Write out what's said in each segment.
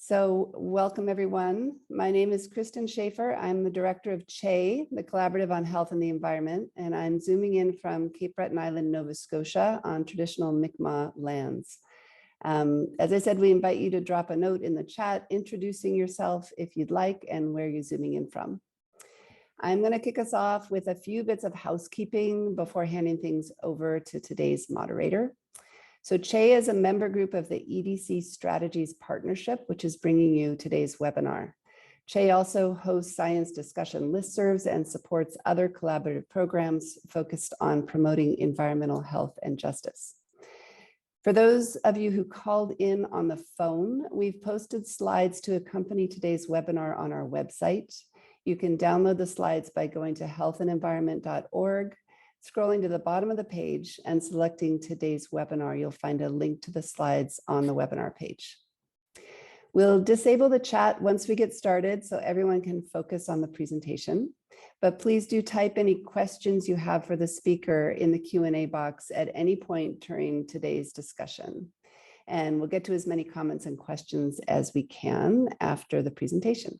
So welcome everyone. My name is Kristen Schaefer. I'm the director of CHE, the Collaborative on Health and the Environment, and I'm zooming in from Cape Breton Island, Nova Scotia on traditional Mi'kmaq lands. As I said, we invite you to drop a note in the chat, introducing yourself if you'd like and where you're zooming in from. I'm going to kick us off with a few bits of housekeeping before handing things over to today's moderator. So CHE is a member group of the EDC Strategies Partnership, which is bringing you today's webinar. CHE also hosts science discussion listservs and supports other collaborative programs focused on promoting environmental health and justice. For those of you who called in on the phone, we've posted slides to accompany today's webinar on our website. You can download the slides by going to healthandenvironment.org, scrolling to the bottom of the page and selecting today's webinar. You'll find a link to the slides on the webinar page. We'll disable the chat once we get started so everyone can focus on the presentation. But please do type any questions you have for the speaker in the Q&A box at any point during today's discussion. And we'll get to as many comments and questions as we can after the presentation.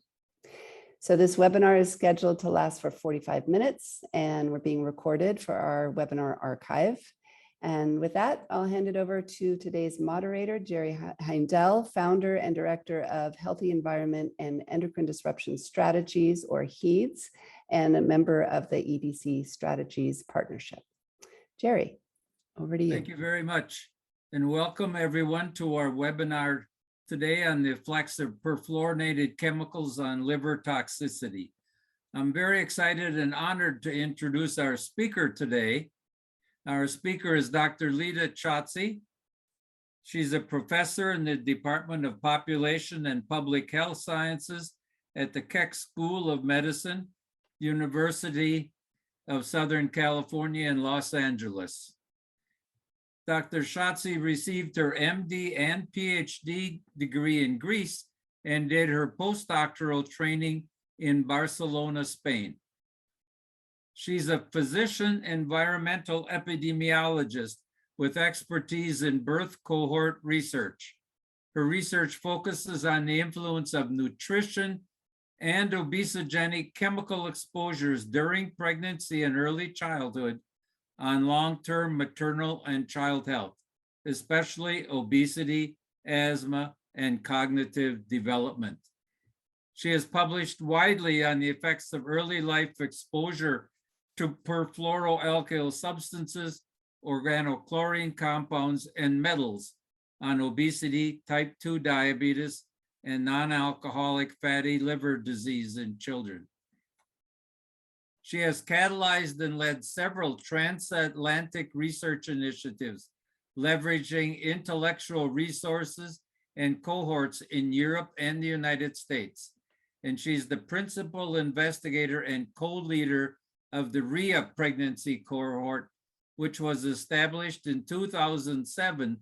So this webinar is scheduled to last for 45 minutes and we're being recorded for our webinar archive. And with that, I'll hand it over to today's moderator, Jerry Heindel, founder and director of Healthy Environment and Endocrine Disruption Strategies, or HEEDS, and a member of the EDC Strategies Partnership. Jerry, over to you. Thank you very much. And welcome everyone to our webinar today on the effects of perfluorinated chemicals on liver toxicity. I'm very excited and honored to introduce our speaker today. Our speaker is Dr. Lida Chatzi. She's a professor in the Department of Population and Public Health Sciences at the Keck School of Medicine, University of Southern California in Los Angeles. Dr. Chatzi received her MD and PhD degree in Greece and did her postdoctoral training in Barcelona, Spain. She's a physician environmental epidemiologist with expertise in birth cohort research. Her research focuses on the influence of nutrition and obesogenic chemical exposures during pregnancy and early childhood on long-term maternal and child health, especially obesity, asthma, and cognitive development. She has published widely on the effects of early life exposure to perfluoroalkyl substances, organochlorine compounds, and metals on obesity, type 2 diabetes, and non-alcoholic fatty liver disease in children. She has catalyzed and led several transatlantic research initiatives, leveraging intellectual resources and cohorts in Europe and the United States. And she's the principal investigator and co-leader of the RHEA pregnancy cohort, which was established in 2007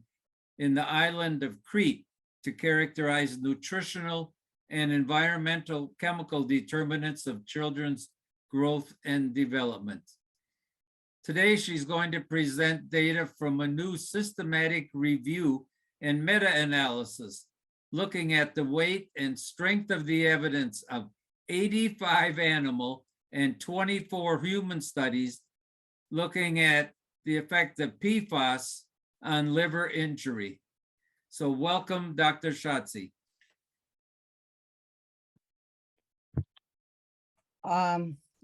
in the island of Crete to characterize nutritional and environmental chemical determinants of children's growth and development. Today, she's going to present data from a new systematic review and meta-analysis, looking at the weight and strength of the evidence of 85 animal and 24 human studies, looking at the effect of PFAS on liver injury. So welcome, Dr. Chatzi.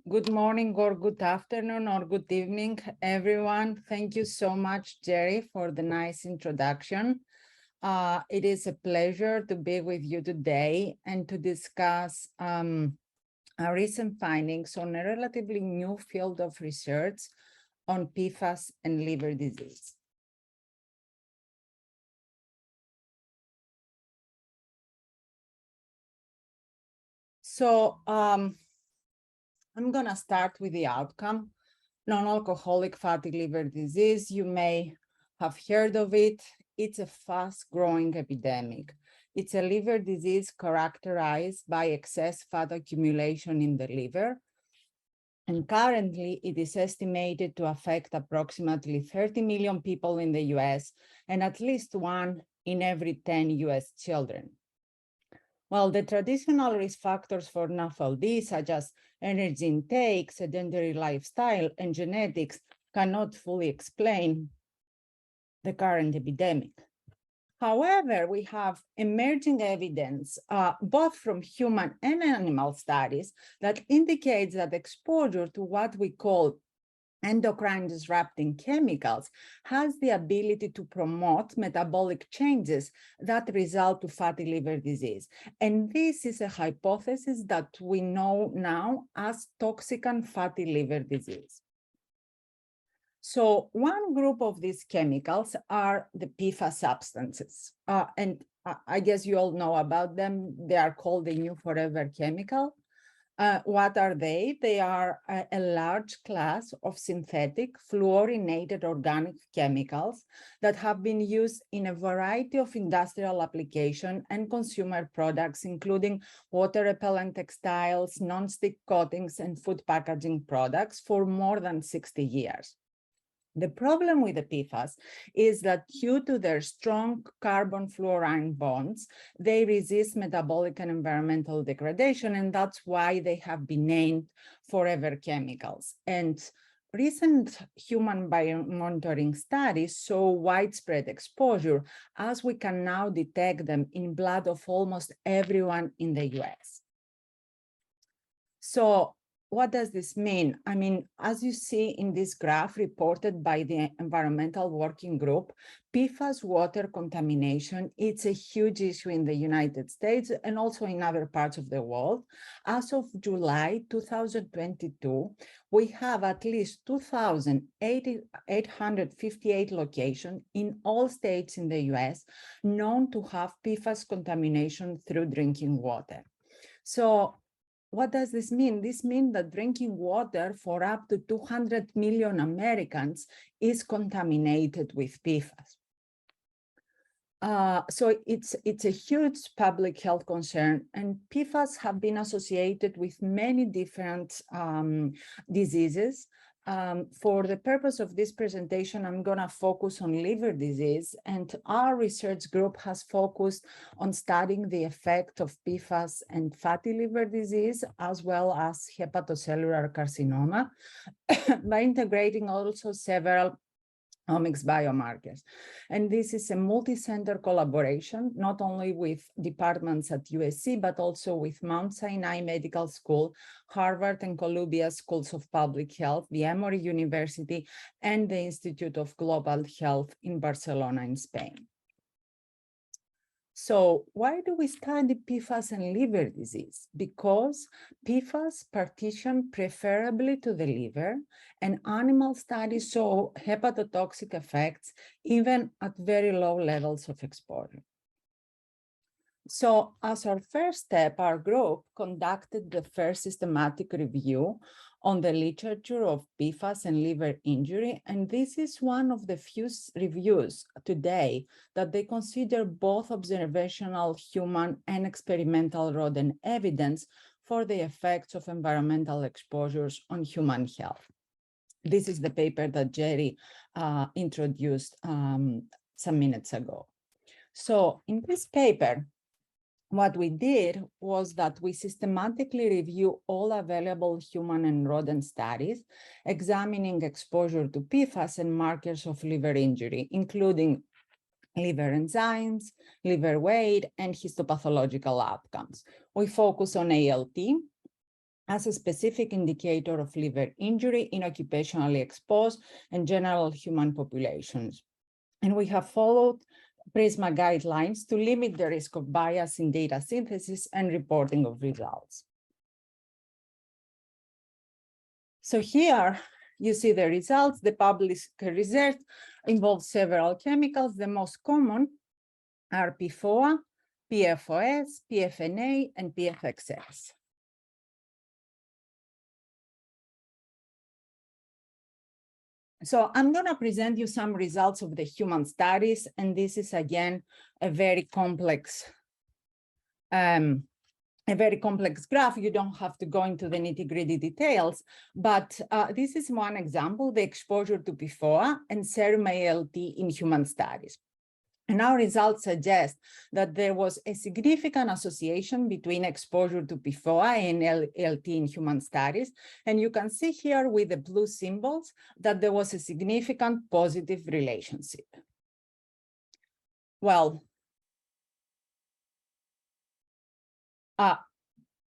Good morning or good afternoon or good evening, everyone. Thank you so much, Jerry, for the nice introduction. It is a pleasure to be with you today and to discuss our recent findings on a relatively new field of research on PFAS and liver disease. So I'm going to start with the outcome. Non-alcoholic fatty liver disease, you may have heard of it. It's a fast-growing epidemic. It's a liver disease characterized by excess fat accumulation in the liver. And currently, it is estimated to affect approximately 30 million people in the US and at least 1 in every 10 US children. Well, the traditional risk factors for NAFLD, such as energy intake, sedentary lifestyle, and genetics, cannot fully explain the current epidemic. However, we have emerging evidence, both from human and animal studies, that indicates that exposure to what we call endocrine disrupting chemicals has the ability to promote metabolic changes that result to fatty liver disease. And this is a hypothesis that we know now as toxic and fatty liver disease. So one group of these chemicals are the PFAS substances. And I guess you all know about them. They are called the new forever chemical. What are they? They are a large class of synthetic fluorinated organic chemicals that have been used in a variety of industrial applications and consumer products, including water repellent textiles, non-stick coatings, and food packaging products for more than 60 years. The problem with the PFAS is that due to their strong carbon-fluorine bonds, they resist metabolic and environmental degradation, and that's why they have been named forever chemicals. And recent human biomonitoring studies show widespread exposure, as we can now detect them in blood of almost everyone in the US. So, what does this mean? I mean, as you see in this graph reported by the Environmental Working Group, PFAS water contamination, it's a huge issue in the United States and also in other parts of the world. As of July 2022, we have at least 2,858 locations in all states in the US known to have PFAS contamination through drinking water. So, what does this mean? This means that drinking water for up to 200 million Americans is contaminated with PFAS. So it's a huge public health concern, and PFAS have been associated with many different diseases. For the purpose of this presentation, I'm going to focus on liver disease, and our research group has focused on studying the effect of PFAS and fatty liver disease, as well as hepatocellular carcinoma, by integrating also several omics biomarkers. And this is a multi-center collaboration, not only with departments at USC, but also with Mount Sinai Medical School, Harvard and Columbia Schools of Public Health, the Emory University, and the Institute of Global Health in Barcelona in Spain. So why do we study PFAS and liver disease? Because PFAS partition preferably to the liver, and animal studies show hepatotoxic effects even at very low levels of exposure. So as our first step, our group conducted the first systematic review on the literature of PFAS and liver injury, and this is one of the few reviews today that they consider both observational human and experimental rodent evidence for the effects of environmental exposures on human health. This is the paper that Jerry introduced some minutes ago. So in this paper, what we did was that we systematically review all available human and rodent studies, examining exposure to PFAS and markers of liver injury, including liver enzymes, liver weight, and histopathological outcomes. We focus on ALT as a specific indicator of liver injury in occupationally exposed and general human populations. And we have followed PRISMA guidelines to limit the risk of bias in data synthesis and reporting of results. So here you see the results. The published research involves several chemicals. The most common are PFOA, PFOS, PFNA, and PFXS. So I'm going to present you some results of the human studies, and this is again a very complex graph. You don't have to go into the nitty-gritty details, but this is one example: the exposure to PFOA and serum ALT in human studies. And our results suggest that there was a significant association between exposure to PFOA and LT in human studies. And you can see here with the blue symbols that there was a significant positive relationship. Well,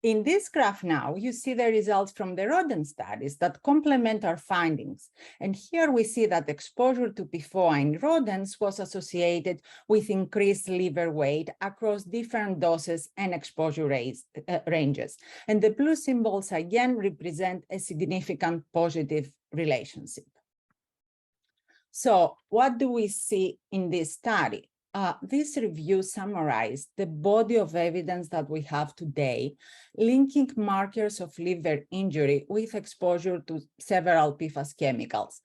in this graph now, you see the results from the rodent studies that complement our findings. And here we see that exposure to PFOA in rodents was associated with increased liver weight across different doses and exposure ranges. And the blue symbols again represent a significant positive relationship. So what do we see in this study? This review summarized the body of evidence that we have today, linking markers of liver injury with exposure to several PFAS chemicals.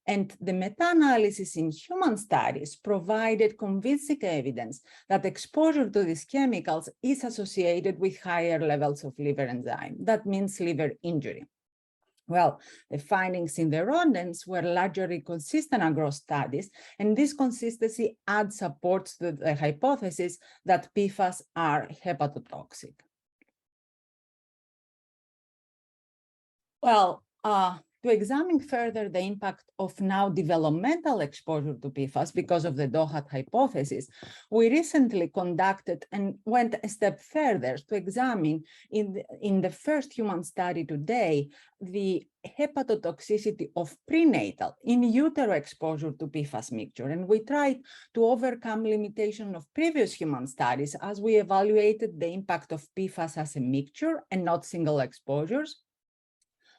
And the meta-analysis in human studies provided convincing evidence that exposure to these chemicals is associated with higher levels of liver enzyme. That means liver injury. Well, the findings in the rodents were largely consistent across studies, and this consistency adds support to the hypothesis that PFAS are hepatotoxic. Well, to examine further the impact of now developmental exposure to PFAS because of the DOHAT hypothesis, we recently conducted and went a step further to examine in the first human study today, the hepatotoxicity of prenatal in utero exposure to PFAS mixture. And we tried to overcome limitation of previous human studies as we evaluated the impact of PFAS as a mixture and not single exposures.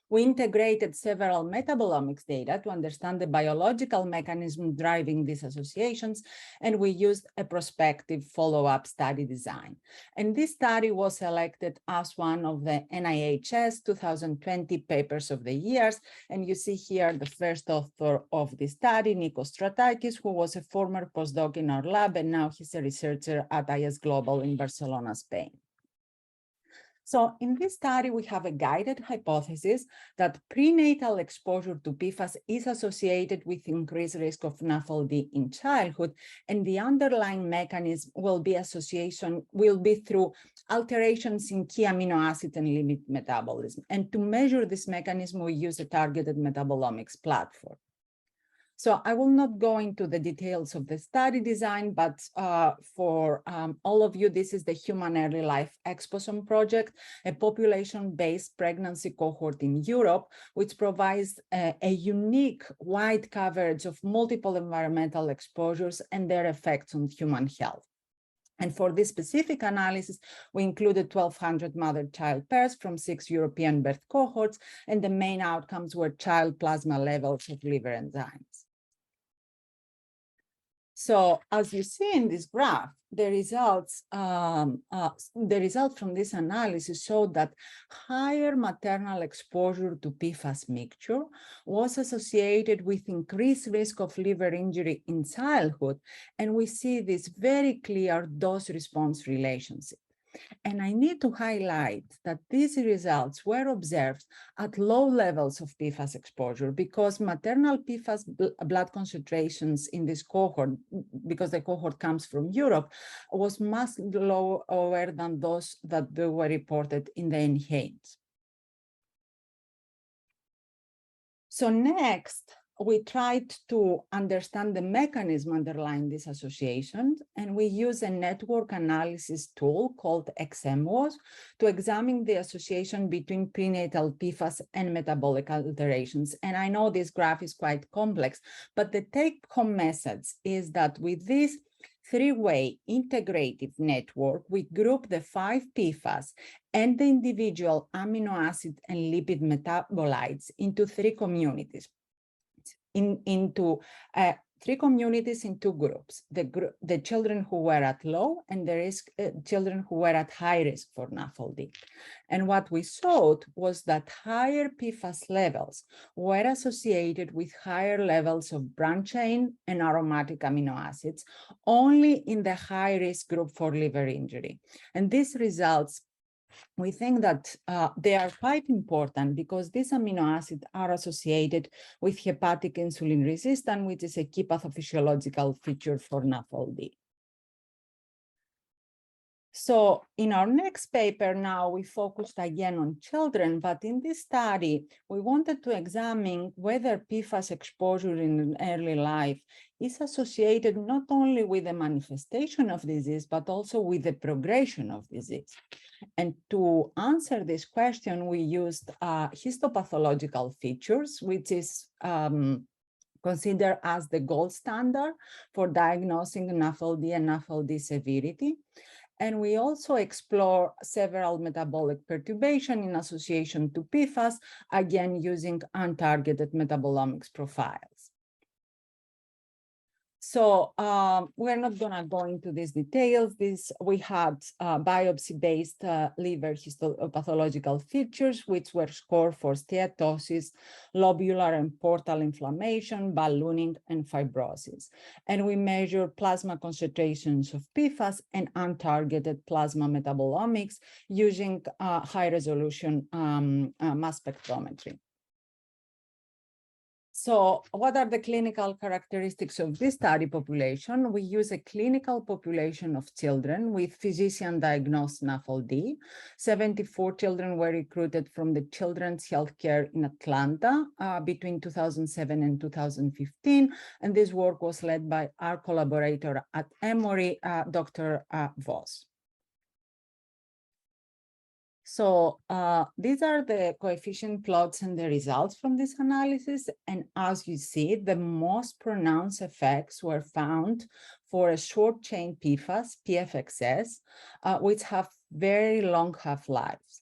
We integrated several metabolomics data to understand the biological mechanism driving these associations, and we used a prospective follow-up study design. And this study was selected as one of the NIH's 2020 papers of the year. And you see here the first author of the study, Nikos Stratakis, who was a former postdoc in our lab, and now he's a researcher at IS Global in Barcelona, Spain. So in this study, we have a guided hypothesis that prenatal exposure to PFAS is associated with increased risk of NAFLD in childhood, and the underlying mechanism will be through alterations in key amino acid and lipid metabolism. And to measure this mechanism, we use a targeted metabolomics platform. So I will not go into the details of the study design, but for all of you, this is the Human Early Life Exposome Project, a population-based pregnancy cohort in Europe, which provides a unique wide coverage of multiple environmental exposures and their effects on human health. And for this specific analysis, we included 1,200 mother-child pairs from 6 European birth cohorts, and the main outcomes were child plasma levels of liver enzymes. So as you see in this graph, the results from this analysis showed that higher maternal exposure to PFAS mixture was associated with increased risk of liver injury in childhood, and we see this very clear dose-response relationship. And I need to highlight that these results were observed at low levels of PFAS exposure because maternal PFAS blood concentrations in this cohort, because the cohort comes from Europe, was much lower than those that were reported in the NHANES. So next, we tried to understand the mechanism underlying these associations, and we use a network analysis tool called XMWOS to examine the association between prenatal PFAS and metabolic alterations. And I know this graph is quite complex, but the take-home message is that with this three-way integrative network, we group the 5 PFAS and the individual amino acid and lipid metabolites into 3 communities. Into 3 communities in 2 groups, the children who were at low and the children who were at high risk for NAFLD. And what we showed was that higher PFAS levels were associated with higher levels of branch chain and aromatic amino acids only in the high risk group for liver injury. And these results, we think that they are quite important because these amino acids are associated with hepatic insulin resistance, which is a key pathophysiological feature for NAFLD. So in our next paper now, we focused again on children, but in this study, we wanted to examine whether PFAS exposure in early life is associated not only with the manifestation of disease, but also with the progression of disease. And to answer this question, we used histopathological features, which is considered as the gold standard for diagnosing NAFLD and NAFLD severity. And we also explore several metabolic perturbations in association to PFAS, again using untargeted metabolomics profiles. So we're not going to go into these details. We had biopsy-based liver histopathological features, which were scored for steatosis, lobular and portal inflammation, ballooning, and fibrosis. And we measured plasma concentrations of PFAS and untargeted plasma metabolomics using high-resolution mass spectrometry. So what are the clinical characteristics of this study population? We use a clinical population of children with physician-diagnosed NAFLD. 74 children were recruited from the Children's Healthcare in Atlanta between 2007 and 2015. And this work was led by our collaborator at Emory, Dr. Voss. So these are the coefficient plots and the results from this analysis. And as you see, the most pronounced effects were found for a short chain PFAS, PFXS, which have very long half-lives.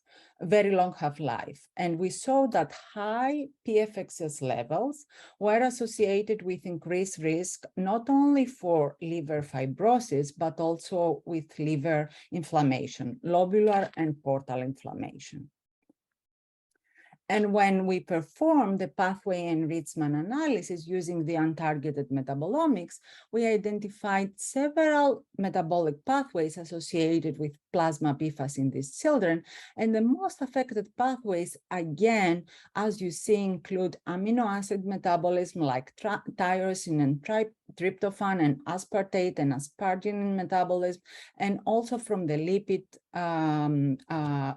And we saw that high PFXS levels were associated with increased risk, not only for liver fibrosis, but also with liver inflammation, lobular and portal inflammation. And when we performed the pathway enrichment analysis using the untargeted metabolomics, we identified several metabolic pathways associated with plasma PFAS in these children. And the most affected pathways, again, as you see, include amino acid metabolism like tyrosine and tryptophan and aspartate and asparagine metabolism. And also from the lipid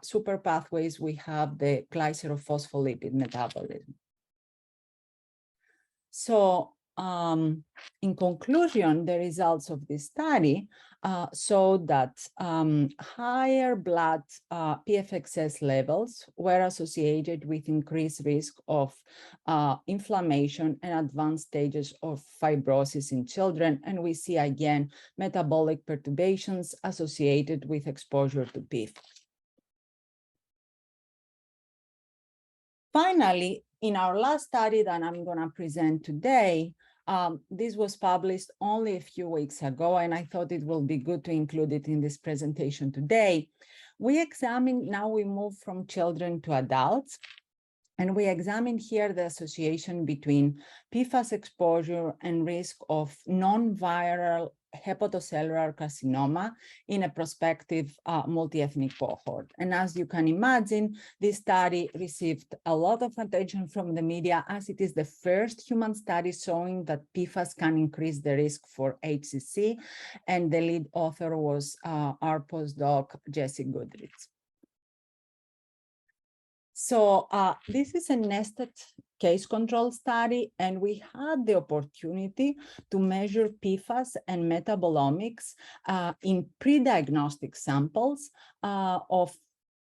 super pathways, we have the glycerophospholipid metabolism. So in conclusion, the results of this study show that higher blood PFXS levels were associated with increased risk of inflammation and advanced stages of fibrosis in children. And we see again metabolic perturbations associated with exposure to PFAS. Finally, in our last study that I'm going to present today, this was published only a few weeks ago, and I thought it will be good to include it in this presentation today. We examined, now we move from children to adults, and we examine here the association between PFAS exposure and risk of non-viral hepatocellular carcinoma in a prospective multi-ethnic cohort. And as you can imagine, this study received a lot of attention from the media, as it is the first human study showing that PFAS can increase the risk for HCC. And the lead author was our postdoc, Jesse Goodrich. So this is a nested case control study, and we had the opportunity to measure PFAS and metabolomics in pre-diagnostic samples of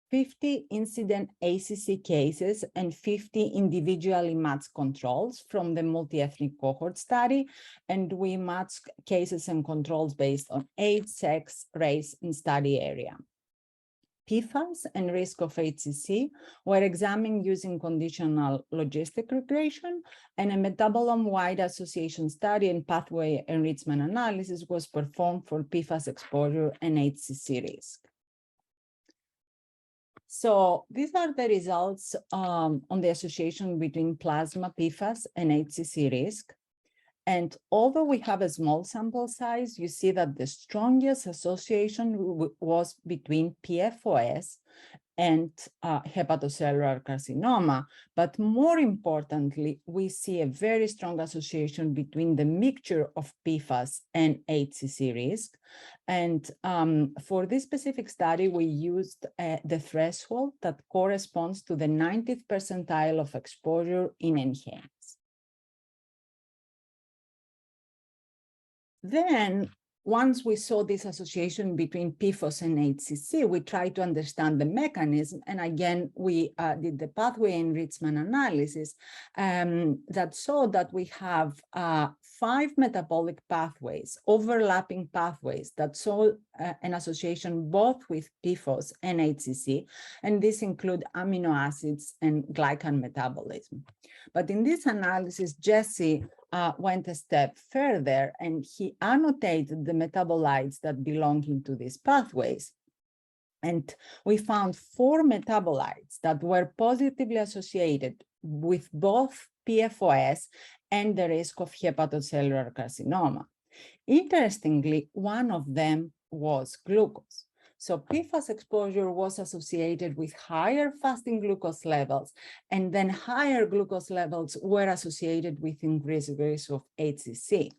50 incident ACC cases and 50 individually matched controls from the multi-ethnic cohort study. And we matched cases and controls based on age, sex, race, and study area. PFAS and risk of HCC were examined using conditional logistic regression, and a metabolome-wide association study and pathway enrichment analysis was performed for PFAS exposure and HCC risk. So these are the results on the association between plasma PFAS and HCC risk. And although we have a small sample size, you see that the strongest association was between PFOS and hepatocellular carcinoma. But more importantly, we see a very strong association between the mixture of PFAS and HCC risk. And for this specific study, we used the threshold that corresponds to the 90th percentile of exposure in enhanced. Then, once we saw this association between PFAS and HCC, we tried to understand the mechanism. And again, we did the pathway enrichment analysis that saw that we have 5 metabolic pathways, overlapping pathways that saw an association both with PFAS and HCC. And this include amino acids and glycan metabolism. But in this analysis, Jesse went a step further, and he annotated the metabolites that belong into these pathways. And we found 4 metabolites that were positively associated with both PFAS and the risk of hepatocellular carcinoma. Interestingly, one of them was glucose. So PFAS exposure was associated with higher fasting glucose levels, and then higher glucose levels were associated with increased risk of HCC.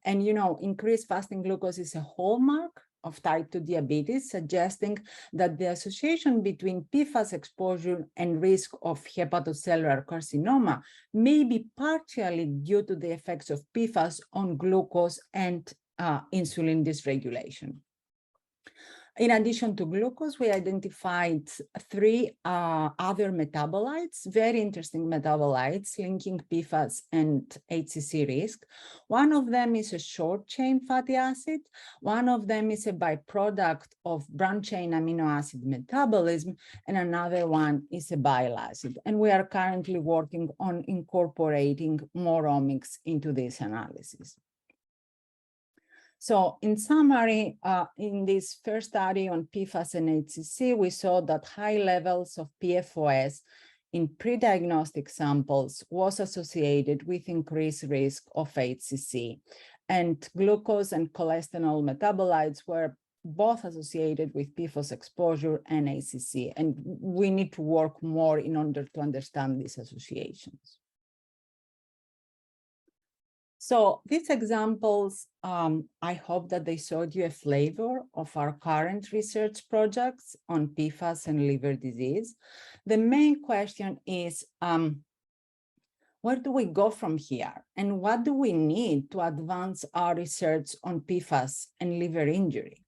And increased fasting glucose is a hallmark of type 2 diabetes, suggesting that the association between PFAS exposure and risk of hepatocellular carcinoma may be partially due to the effects of PFAS on glucose and insulin dysregulation. In addition to glucose, we identified 3 other metabolites, very interesting metabolites linking PFAS and HCC risk. One of them is a short-chain fatty acid. One of them is a byproduct of branched-chain amino acid metabolism, and another one is a bile acid. And we are currently working on incorporating more omics into this analysis. So in summary, in this first study on PFAS and HCC, we saw that high levels of PFOS in pre-diagnostic samples was associated with increased risk of HCC. And glucose and cholesterol metabolites were both associated with PFAS exposure and HCC. And we need to work more in order to understand these associations. So these examples, I hope that they showed you a flavor of our current research projects on PFAS and liver disease. The main question is, where do we go from here? And what do we need to advance our research on PFAS and liver injury?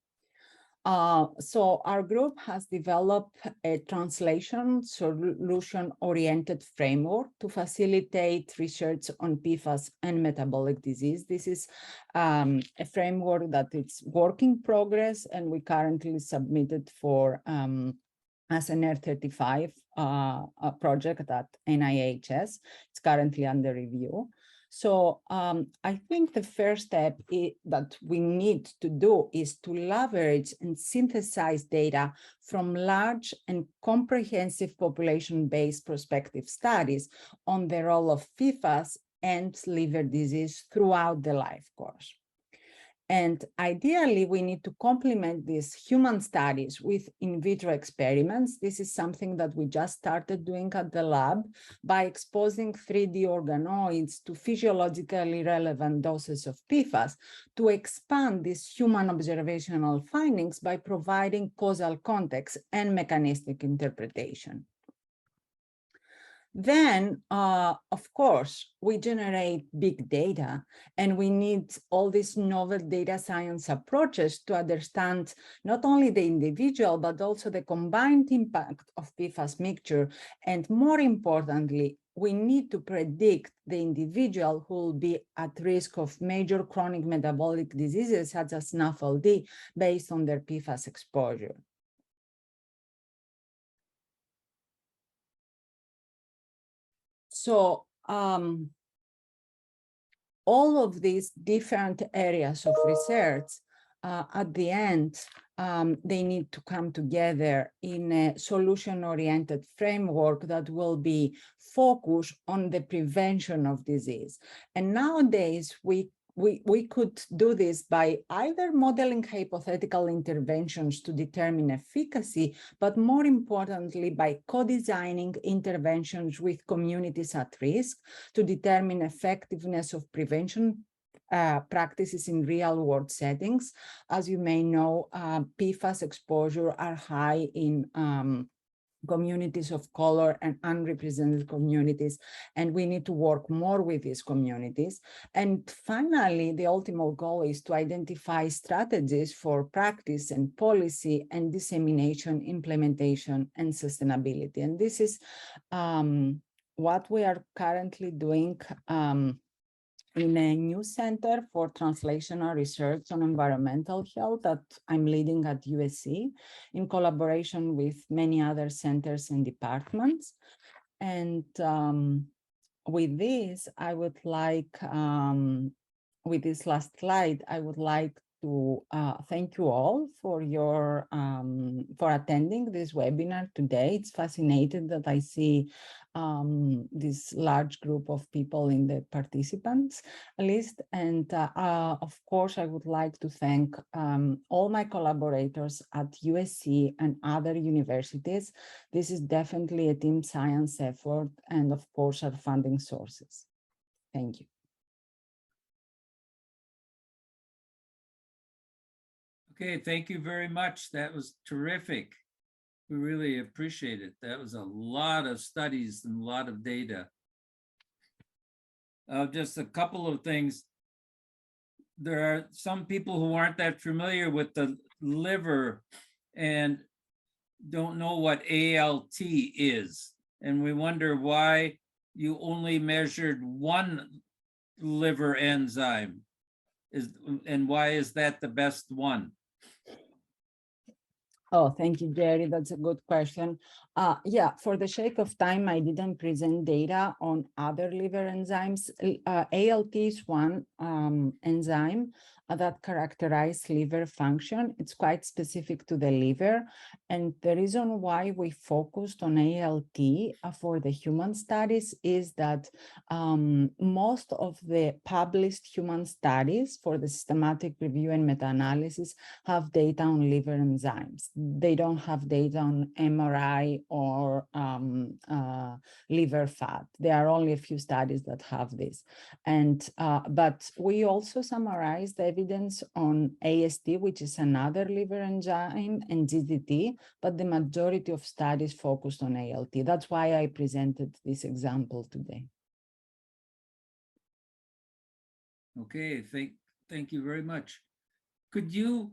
So our group has developed a translation solution-oriented framework to facilitate research on PFAS and metabolic disease. This is a framework that it's work in progress, and we currently submitted for as an R35 project at NIHS. It's currently under review. So I think the first step that we need to do is to leverage and synthesize data from large and comprehensive population-based prospective studies on the role of PFAS and liver disease throughout the life course. And ideally, we need to complement these human studies with in vitro experiments. This is something that we just started doing at the lab by exposing 3D organoids to physiologically relevant doses of PFAS to expand these human observational findings by providing causal context and mechanistic interpretation. Then, of course, we generate big data, and we need all these novel data science approaches to understand not only the individual, but also the combined impact of PFAS mixture. And more importantly, we need to predict the individual who will be at risk of major chronic metabolic diseases such as NAFLD based on their PFAS exposure. So all of these different areas of research, at the end, they need to come together in a solution-oriented framework that will be focused on the prevention of disease. And nowadays, we we could do this by either modeling hypothetical interventions to determine efficacy, but more importantly, by co-designing interventions with communities at risk to determine effectiveness of prevention practices in real-world settings. As you may know, PFAS exposure are high in communities of color and unrepresented communities, and we need to work more with these communities. And finally, the ultimate goal is to identify strategies for practice and policy and dissemination, implementation, and sustainability. And this is what we are currently doing in a new center for translational research on environmental health that I'm leading at USC in collaboration with many other centers and departments. And with this, I would like, with this last slide, I would like to thank you all for your for attending this webinar today. It's fascinating that I see this large group of people in the participants list. And of course, I would like to thank all my collaborators at USC and other universities. This is definitely a team science effort, and of course, our funding sources. Thank you. Okay, thank you very much. That was terrific. We really appreciate it. That was a lot of studies and a lot of data. Just a couple of things. There are some people who aren't that familiar with the liver and don't know what ALT is. And we wonder why you only measured one liver enzyme, and why is that the best one? Oh, thank you, Jerry. That's a good question. Yeah, for the sake of time, I didn't present data on other liver enzymes. ALT is one enzyme that characterizes liver function. It's quite specific to the liver. And the reason why we focused on ALT for the human studies is that most of the published human studies for the systematic review and meta-analysis have data on liver enzymes. They don't have data on MRI or liver fat. There are only a few studies that have this. And but we also summarized the evidence on AST, which is another liver enzyme, and GGT, but the majority of studies focused on ALT. That's why I presented this example today. Okay, thank you very much. Could you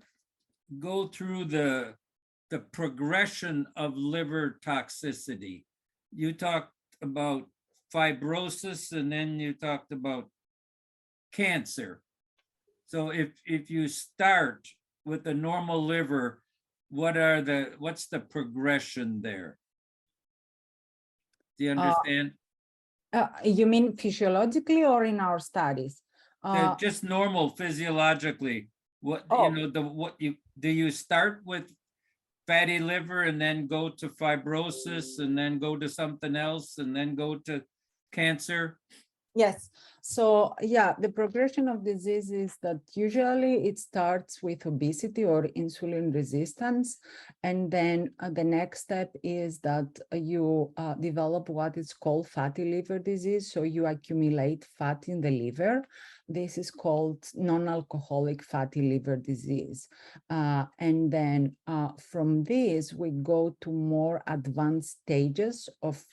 go through the progression of liver toxicity? You talked about fibrosis, and then you talked about cancer. So if you start with a normal liver, what's the progression there? Do you understand? You mean physiologically or in our studies? Just normal physiologically. What do you start with fatty liver and then go to fibrosis and then go to something else and then go to cancer? Yes. So yeah, the progression of disease is that usually it starts with obesity or insulin resistance. And then the next step is that you develop what is called fatty liver disease. So you accumulate fat in the liver. This is called non-alcoholic fatty liver disease. And then from this, we go to more advanced stages of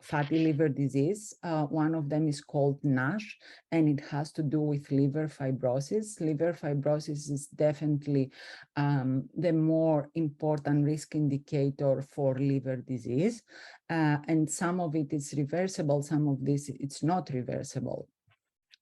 fatty liver disease. One of them is called NASH, and it has to do with liver fibrosis. Liver fibrosis is definitely the more important risk indicator for liver disease. And some of it is reversible, some of this it's not reversible.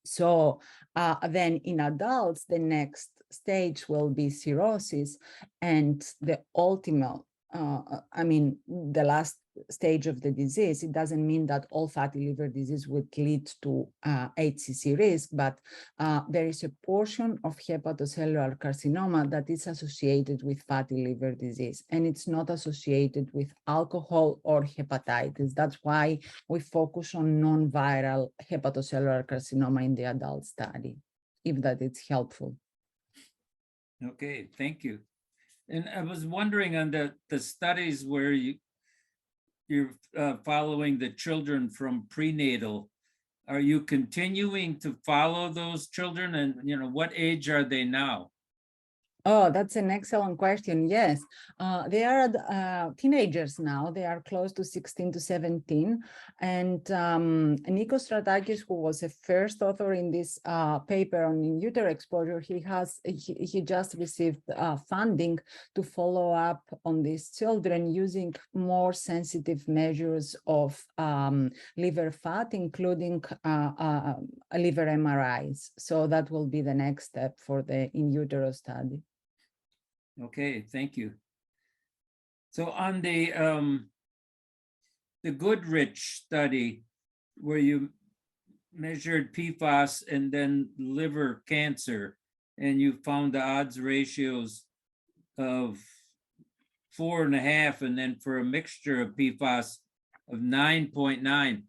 So then in adults, the next stage will be cirrhosis, and the ultimate, the last stage of the disease. It doesn't mean that all fatty liver disease would lead to HCC risk, but there is a portion of hepatocellular carcinoma that is associated with fatty liver disease, and it's not associated with alcohol or hepatitis. That's why we focus on non-viral hepatocellular carcinoma in the adult study. if that it's helpful. Okay, thank you. And I was wondering on the studies where you're following the children from prenatal, are you continuing to follow those children, and what age are they now? Oh, that's an excellent question. Yes, they are teenagers now. They are close to 16 to 17. And Nikos Stratakis, who was the first author in this paper on in utero exposure, he just received funding to follow up on these children using more sensitive measures of liver fat, including liver MRIs. So that will be the next step for the in utero study. Okay, thank you. So on the Goodrich study, where you measured PFAS and then liver cancer, and you found the odds ratios of 4.5, and then for a mixture of PFAS of 9.9.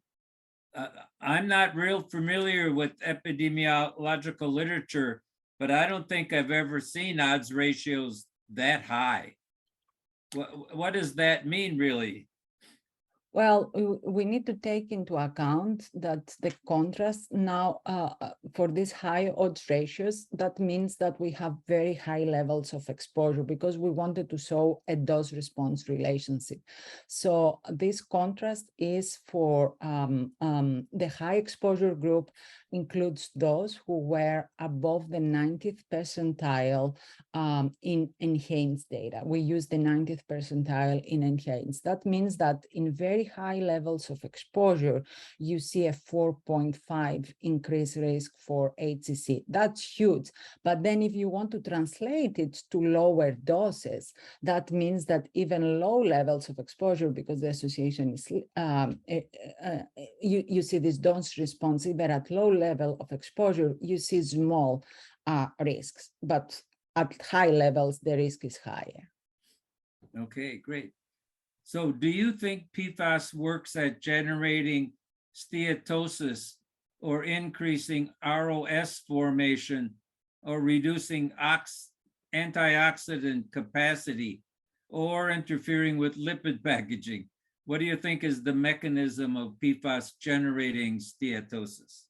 I'm not real familiar with epidemiological literature, but I don't think I've ever seen odds ratios that high. What does that mean, really? Well, we need to take into account that the contrast now for these high odds ratios, that means that we have very high levels of exposure because we wanted to show a dose response relationship. So this contrast is for the high exposure group includes those who were above the 90th percentile in NHANES data. We use the 90th percentile in NHANES. That means that in very high levels of exposure, you see a 4.5 increased risk for HCC. That's huge. But then if you want to translate it to lower doses, that means that even low levels of exposure, because the association is, you see this dose response, even at low level of exposure, you see small risks, but at high levels, the risk is higher. Okay, great. So do you think PFAS works at generating steatosis or increasing ROS formation or reducing antioxidant capacity or interfering with lipid packaging? What do you think is the mechanism of PFAS generating steatosis?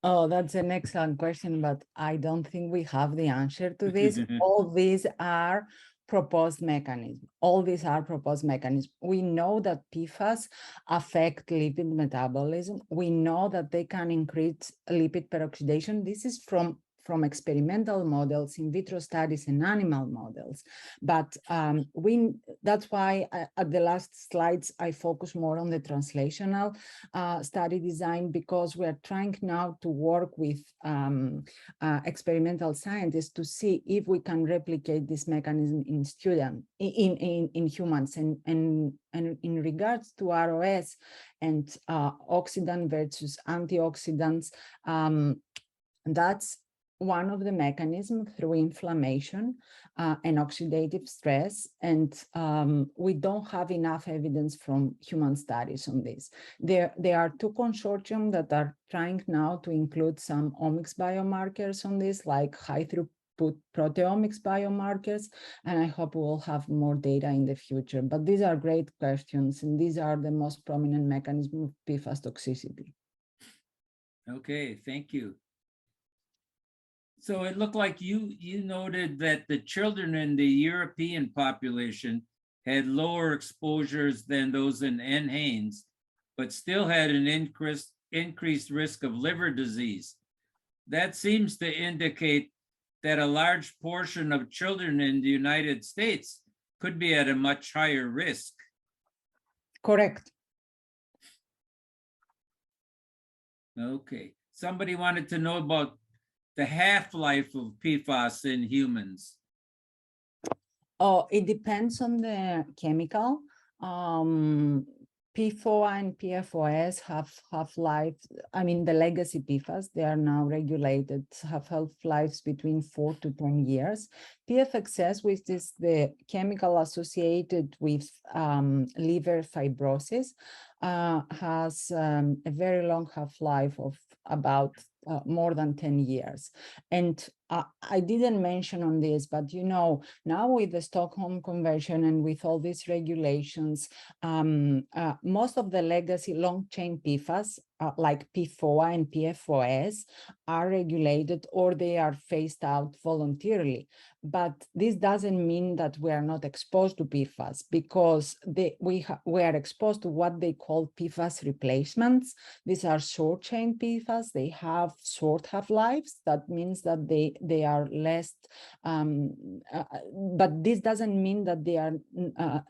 Oh, that's an excellent question, but I don't think we have the answer to this. All these are proposed mechanisms. All these are proposed mechanisms. We know that PFAS affect lipid metabolism. We know that they can increase lipid peroxidation. This is from experimental models, in vitro studies, and animal models. But that's why at the last slides, I focus more on the translational study design, because we're trying now to work with experimental scientists to see if we can replicate this mechanism in humans. And in regards to ROS and oxidant versus antioxidants, that's one of the mechanisms through inflammation and oxidative stress. And we don't have enough evidence from human studies on this. There are two consortiums that are trying now to include some omics biomarkers on this, like high throughput proteomics biomarkers, and I hope we'll have more data in the future. But these are great questions, and these are the most prominent mechanisms of PFAS toxicity. Okay, thank you. So it looked like you noted that the children in the European population had lower exposures than those in NHANES, but still had an increased risk of liver disease. That seems to indicate that a large portion of children in the United States could be at a much higher risk. Correct. Okay. Somebody wanted to know about the half-life of PFAS in humans. Oh, it depends on the chemical. PFOA and PFOS have half-life. I mean, the legacy PFAS, they are now regulated, have half-lives between 4 to 10 years. PFXS, which is the chemical associated with liver fibrosis, has a very long half-life of about more than 10 years. And I didn't mention on this, but you know, now with the Stockholm Convention and with all these regulations, most of the legacy long-chain PFAS, like PFOA and PFOS, are regulated or they are phased out voluntarily. But this doesn't mean that we are not exposed to PFAS, because we are exposed to what they call PFAS replacements. These are short-chain PFAS. They have short half-lives. That means that they are less, but this doesn't mean that they are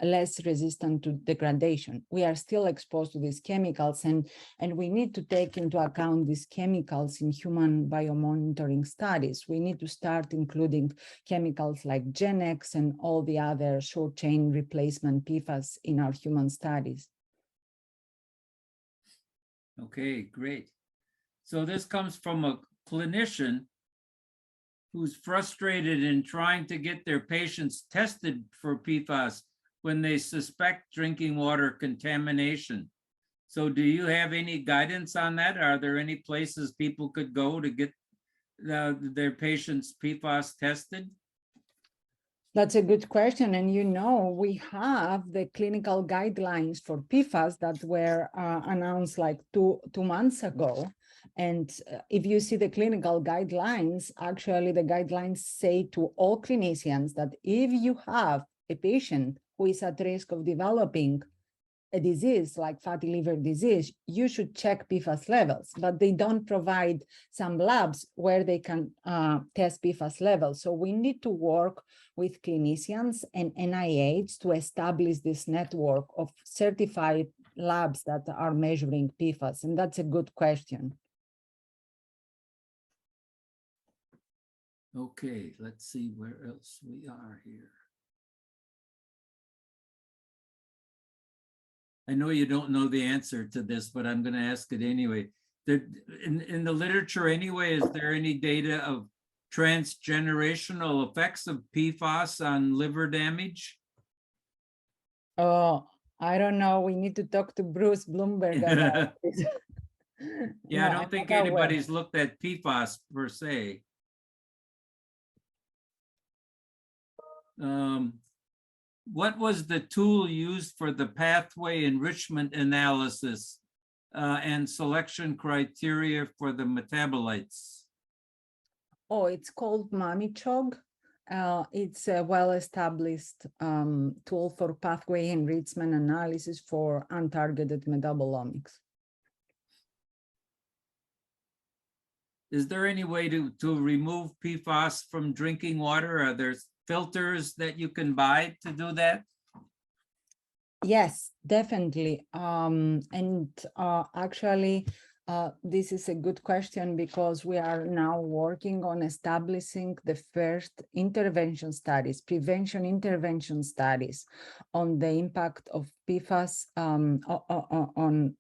less resistant to degradation. We are still exposed to these chemicals, and we need to take into account these chemicals in human biomonitoring studies. We need to start including chemicals like Gen-X and all the other short-chain replacement PFAS in our human studies. Okay, great. So this comes from a clinician who's frustrated in trying to get their patients tested for PFAS when they suspect drinking water contamination. So do you have any guidance on that? Are there any places people could go to get their patients' PFAS tested? That's a good question. And you know, we have the clinical guidelines for PFAS that were announced like two months ago. And if you see the clinical guidelines, actually the guidelines say to all clinicians that if you have a patient who is at risk of developing a disease like fatty liver disease, you should check PFAS levels, but they don't provide some labs where they can test PFAS levels. So we need to work with clinicians and NIH to establish this network of certified labs that are measuring PFAS. And that's a good question. Okay, let's see where else we are here. I know you don't know the answer to this, but I'm going to ask it anyway. In the literature anyway, is there any data of transgenerational effects of PFAS on liver damage? Oh, I don't know. We need to talk to Bruce Bloomberg about this. Yeah, No, I don't think I'm not aware. anybody's looked at PFAS per se. What was the tool used for the pathway enrichment analysis and selection criteria for the metabolites? Oh, it's called MamiChog. It's a well-established tool for pathway enrichment analysis for untargeted metabolomics. Is there any way to remove PFAS from drinking water? Are there filters that you can buy to do that? Yes, definitely. Actually, this is a good question because we are now working on establishing the first intervention studies, prevention intervention studies on the impact of PFAS on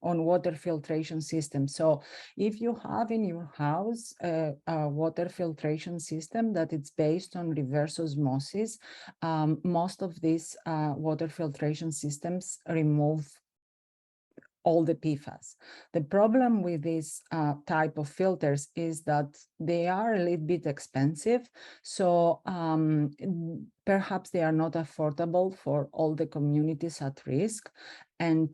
water filtration systems. So if you have in your house a water filtration system that it's based on reverse osmosis, most of these water filtration systems remove all the PFAS. The problem with this type of filters is that they are a little bit expensive. So perhaps they are not affordable for all the communities at risk. And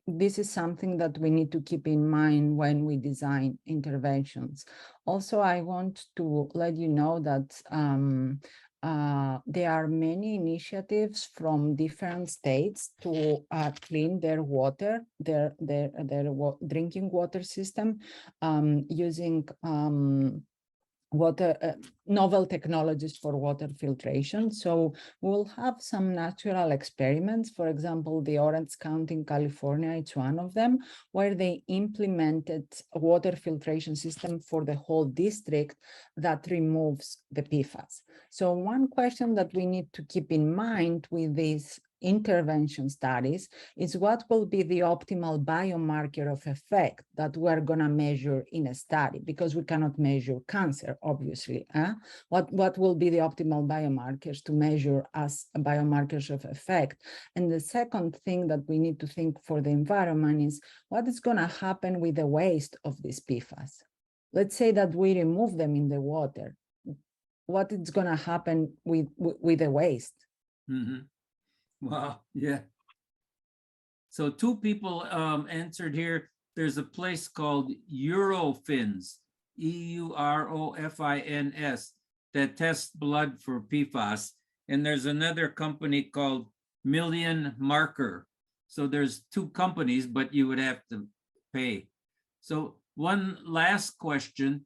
this is something that we need to keep in mind when we design interventions. Also, I want to let you know that there are many initiatives from different states to clean their water, their drinking water system using novel technologies for water filtration. So we'll have some natural experiments. For example, the Orange County in California, it's one of them, where they implemented a water filtration system for the whole district that removes the PFAS. So one question that we need to keep in mind with these intervention studies is what will be the optimal biomarker of effect that we're going to measure in a study, because we cannot measure cancer, obviously. What will be the optimal biomarkers to measure as biomarkers of effect? And the second thing that we need to think for the environment is what is going to happen with the waste of these PFAS. Let's say that we remove them in the water. What is going to happen with the waste? Wow, yeah. So two people answered here. There's a place called Eurofins, EUROFINS, that tests blood for PFAS. And there's another company called Million Marker. So there's two companies, but you would have to pay. So one last question,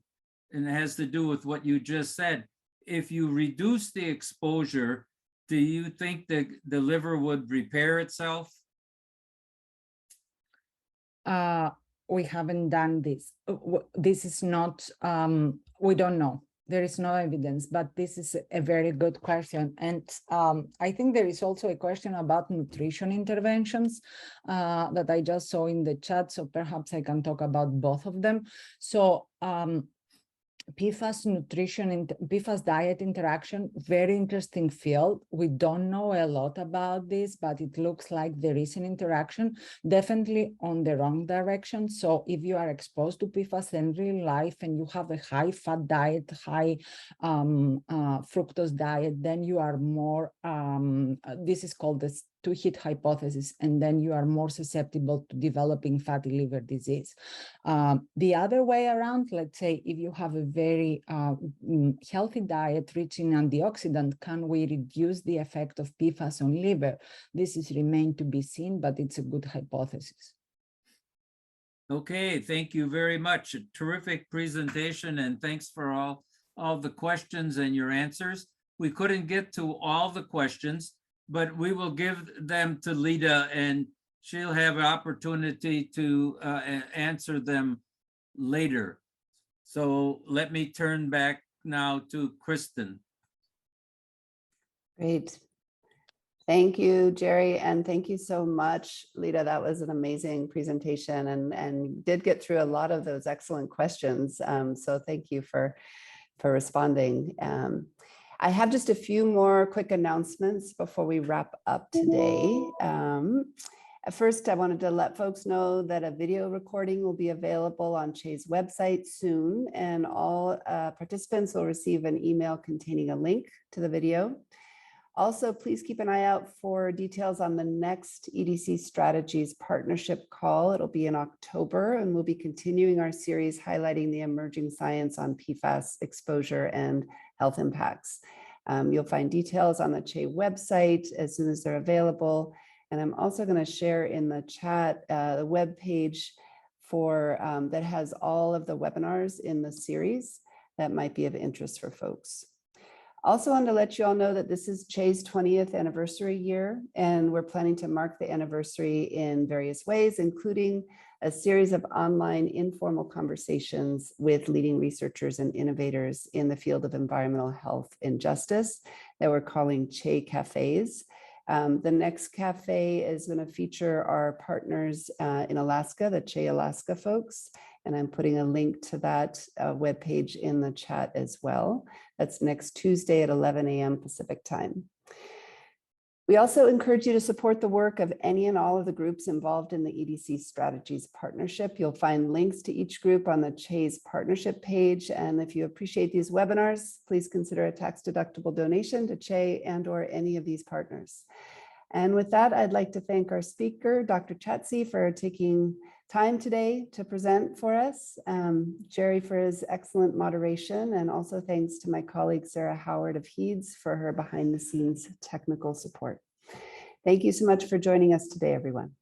and it has to do with what you just said. If you reduce the exposure, do you think that the liver would repair itself? We haven't done this. This is not, we don't know. There is no evidence, but this is a very good question. And I think there is also a question about nutrition interventions that I just saw in the chat. So perhaps I can talk about both of them. So PFAS nutrition and PFAS diet interaction, very interesting field. We don't know a lot about this, but it looks like there is an interaction, definitely on the wrong direction. So if you are exposed to PFAS in real life and you have a high fat diet, high fructose diet, then you are more, this is called the two-hit hypothesis, and then you are more susceptible to developing fatty liver disease. The other way around, let's say if you have a very healthy diet rich in antioxidant, can we reduce the effect of PFAS on liver? This is remain to be seen, but it's a good hypothesis. Okay, thank you very much. A terrific presentation, and thanks for all the questions and your answers. We couldn't get to all the questions, but we will give them to Lida, and she'll have an opportunity to answer them later. So let me turn back now to Kristen. Great. Thank you, Jerry, and thank you so much, Lida. That was an amazing presentation, and did get through a lot of those excellent questions. So thank you for responding. I have just a few more quick announcements before we wrap up today. First, I wanted to let folks know that a video recording will be available on Che's website soon, and all participants will receive an email containing a link to the video. Also, please keep an eye out for details on the next EDC Strategies partnership call. It'll be in October, and we'll be continuing our series highlighting the emerging science on PFAS exposure and health impacts. You'll find details on the Che website as soon as they're available. And I'm also going to share in the chat the webpage for that has all of the webinars in the series that might be of interest for folks. Also wanted to let you all know that this is Che's 20th anniversary year, and we're planning to mark the anniversary in various ways, including a series of online informal conversations with leading researchers and innovators in the field of environmental health and justice that we're calling Che Cafes. The next cafe is going to feature our partners in Alaska, the Che Alaska folks, and I'm putting a link to that webpage in the chat as well. That's next Tuesday at 11 a.m. Pacific time. We also encourage you to support the work of any and all of the groups involved in the EDC Strategies Partnership. You'll find links to each group on the Che's partnership page. And if you appreciate these webinars, please consider a tax-deductible donation to Che and/or any of these partners. And with that, I'd like to thank our speaker, Dr. Chatzi, for taking time today to present for us, Jerry for his excellent moderation, and also thanks to my colleague, Sarah Howard of HEEDS, for her behind-the-scenes technical support. Thank you so much for joining us today, everyone.